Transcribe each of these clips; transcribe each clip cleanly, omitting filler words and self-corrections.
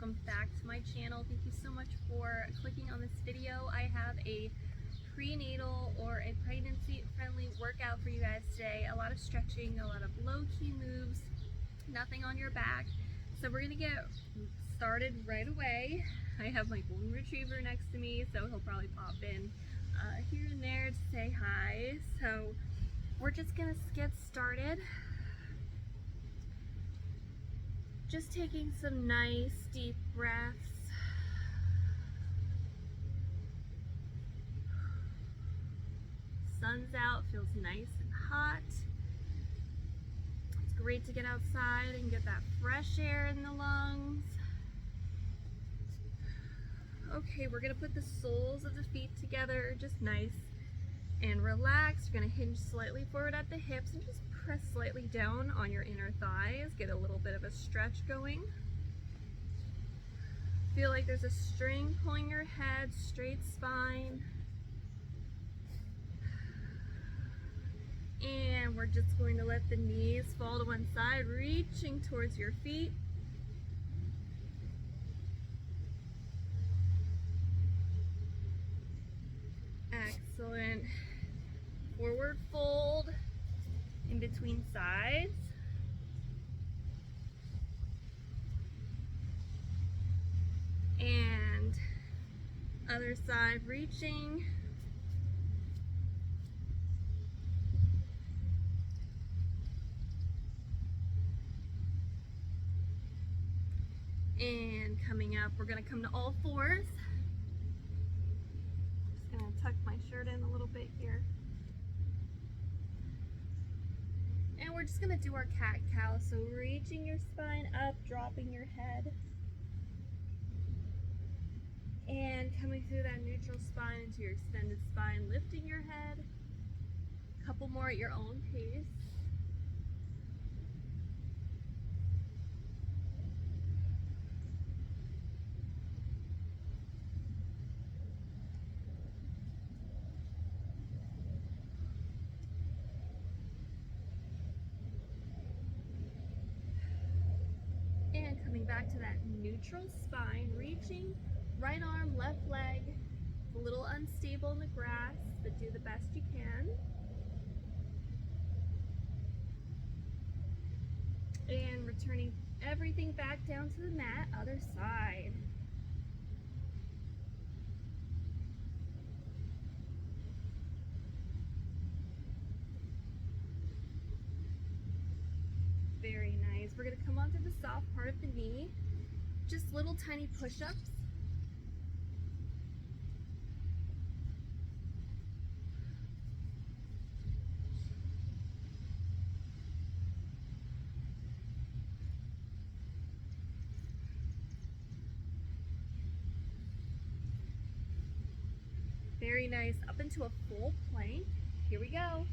welcome back to my channel. Thank you so much for clicking on this video. I have a prenatal or a pregnancy friendly workout for you guys today. A lot of stretching, a lot of low-key moves, nothing on your back. So we're gonna get started right away. I have my golden retriever next to me, so he'll probably pop in here and there to say hi. So we're just gonna get started. Just taking some nice deep breaths. Sun's out, feels nice and hot. It's great to get outside and get that fresh air in the lungs. Okay, we're gonna put the soles of the feet together, just nice and relaxed. You're gonna hinge slightly forward at the hips and just press slightly down on your inner thighs. Get a little bit of a stretch going. Feel like there's a string pulling your head, straight spine. And we're just going to let the knees fall to one side, reaching towards your feet. Excellent. Forward fold in between sides. And other side, reaching. And coming up, we're gonna come to all fours. Just gonna tuck my shirt in a little bit here. And we're just gonna do our cat-cow. So reaching your spine up, dropping your head. And coming through that neutral spine into your extended spine, lifting your head. A couple more at your own pace. And coming back to that neutral spine, reaching, right arm, left leg, a little unstable in the grass, but do the best you can. And returning everything back down to the mat, other side. Very nice. We're going to come onto the soft part of the knee. Just little tiny push-ups. Very nice. Up into a full plank. Here we go.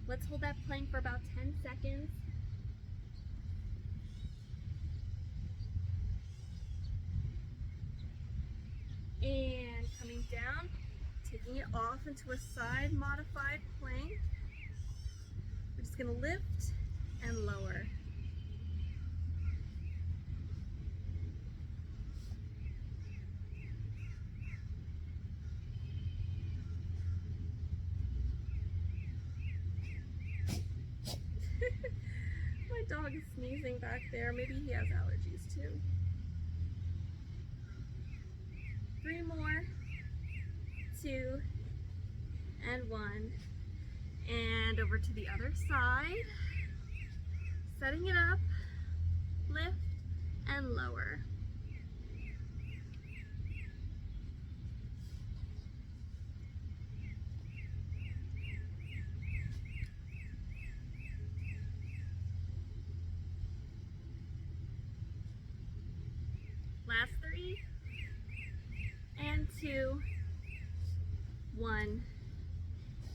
Let's hold that plank for about 10 seconds. And coming down, taking it off into a side modified plank. We're just gonna lift and lower. My dog is sneezing back there. Maybe he has allergies too. 3 more, 2, and 1. And over to the other side. Setting it up, lift, and lower. Last 3, and 2, 1.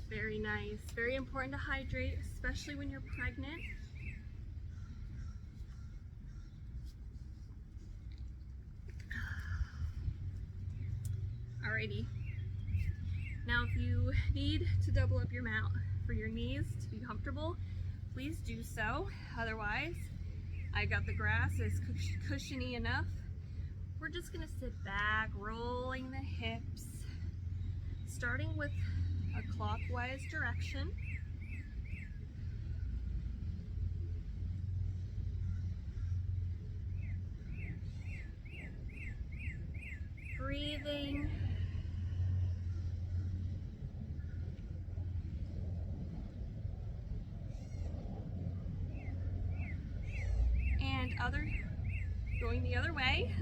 Very nice. Very important to hydrate, especially when you're pregnant. Alrighty. Now if you need to double up your mat for your knees to be comfortable, please do so. Otherwise, I got the grass is cushiony enough. We're just gonna sit back, rolling the hips, starting with a clockwise direction. Breathing. And going the other way.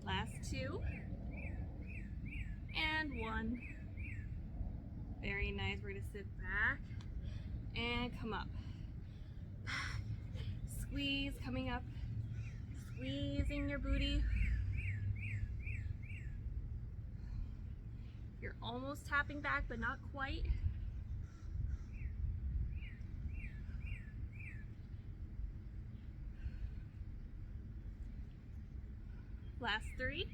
Last 2. And 1. Very nice. We're gonna sit back and come up. Squeeze, coming up, squeezing your booty. You're almost tapping back, but not quite. Last 3,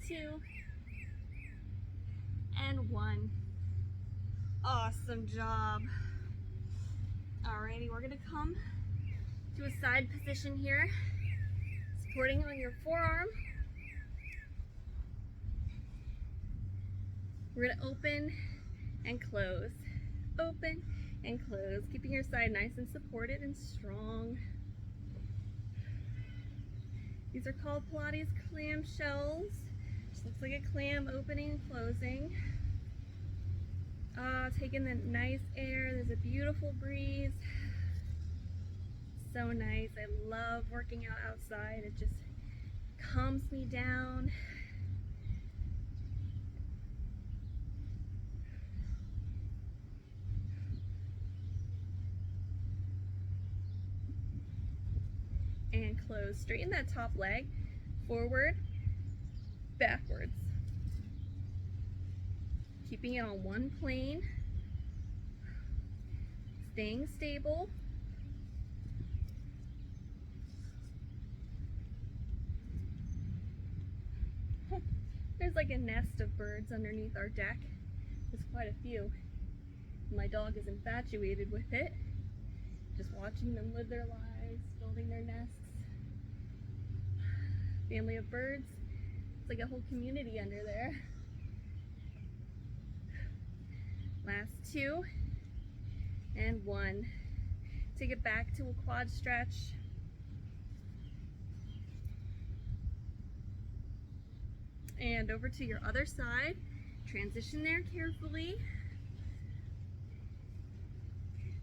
2, and 1. Awesome job. Alrighty, we're gonna come to a side position here, supporting on your forearm. We're gonna open and close, open and close, keeping your side nice and supported and strong. These are called Pilates clam shells. Just looks like a clam opening and closing. Taking the nice air. There's a beautiful breeze. So nice. I love working out outside. It just calms me down. And close. Straighten that top leg. Forward, backwards. Keeping it on one plane. Staying stable. There's like a nest of birds underneath our deck. There's quite a few. My dog is infatuated with it. Just watching them live their lives, building their nests. Family of birds. It's like a whole community under there. Last 2 and 1. Take it back to a quad stretch. And over to your other side. Transition there carefully.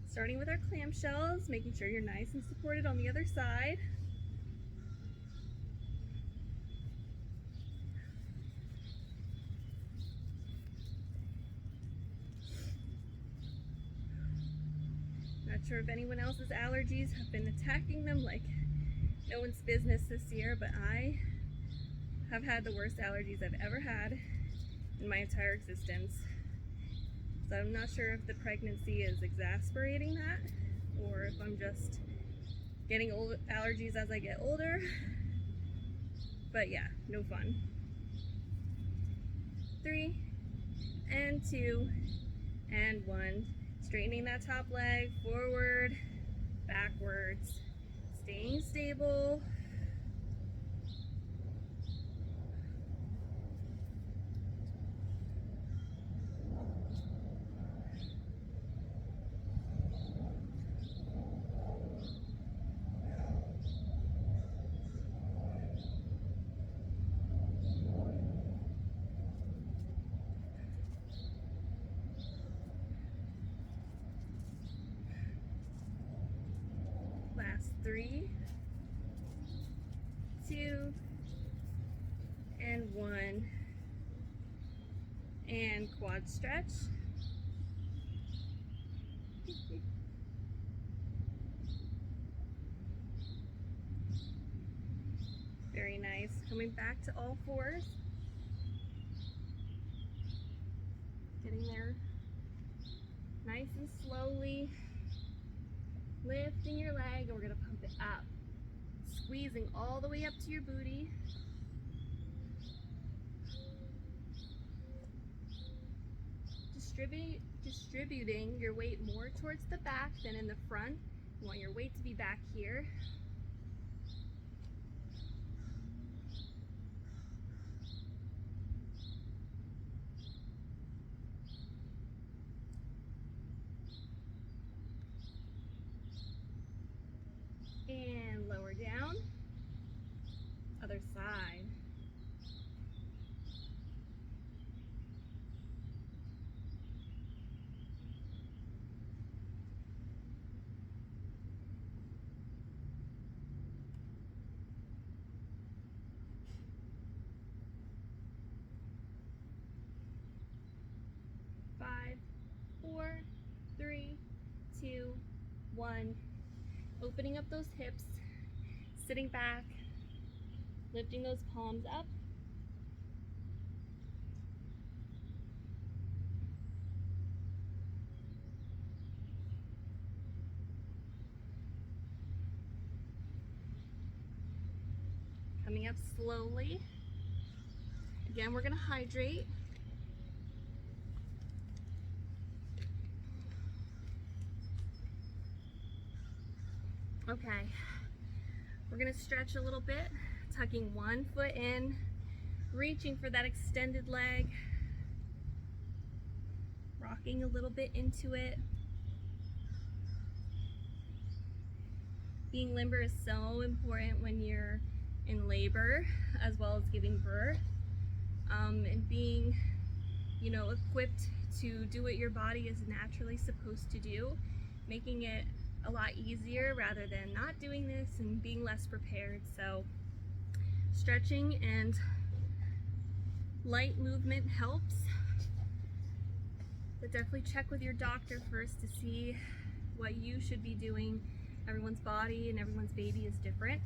Starting with our clamshells, making sure you're nice and supported on the other side. Not sure if anyone else's allergies have been attacking them like no one's business this year, but I have had the worst allergies I've ever had in my entire existence. So I'm not sure if the pregnancy is exasperating that or if I'm just getting old allergies as I get older. But yeah, no fun. 3 and 2 and 1. Straightening that top leg, forward, backwards, staying stable. Last 3, 2, and 1. And quad stretch. Very nice. Coming back to all fours. Getting there nice and slowly. Lifting your leg, and we're gonna pump it up. Squeezing all the way up to your booty. Distributing your weight more towards the back than in the front. You want your weight to be back here. And lower down. Other side. Five, 4, 3, 2, 1. Opening up those hips, sitting back, lifting those palms up. Coming up slowly. Again, we're gonna hydrate. Okay, we're gonna stretch a little bit, tucking one foot in, reaching for that extended leg, rocking a little bit into it. Being limber is so important when you're in labor as well as giving birth, and being, you know, equipped to do what your body is naturally supposed to do, making it a lot easier rather than not doing this and being less prepared. So stretching and light movement helps, but definitely check with your doctor first to see what you should be doing. Everyone's body and everyone's baby is different,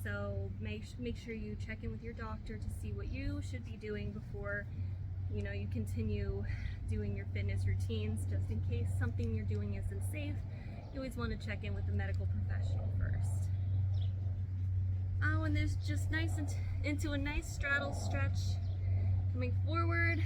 so make sure you check in with your doctor to see what you should be doing before, you know, you continue doing your fitness routines, just in case something you're doing isn't safe. You always want to check in with a medical professional first. Oh, and there's just nice into a nice straddle stretch. Coming forward.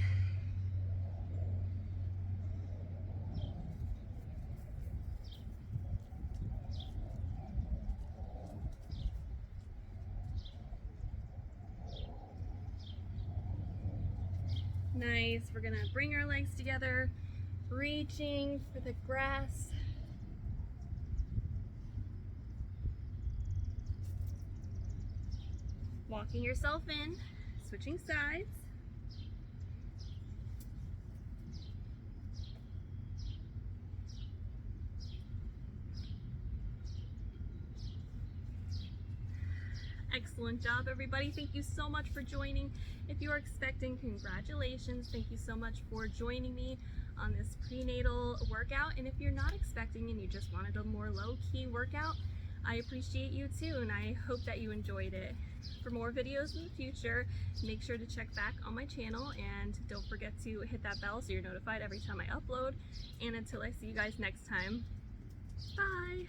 Nice. We're gonna bring our legs together, reaching for the grass. Walking yourself in, switching sides. Excellent job, everybody. Thank you so much for joining. If you are expecting, congratulations. Thank you so much for joining me on this prenatal workout. And if you're not expecting and you just wanted a more low-key workout, I appreciate you too, and I hope that you enjoyed it. For more videos in the future, make sure to check back on my channel, and don't forget to hit that bell so you're notified every time I upload. And until I see you guys next time, bye!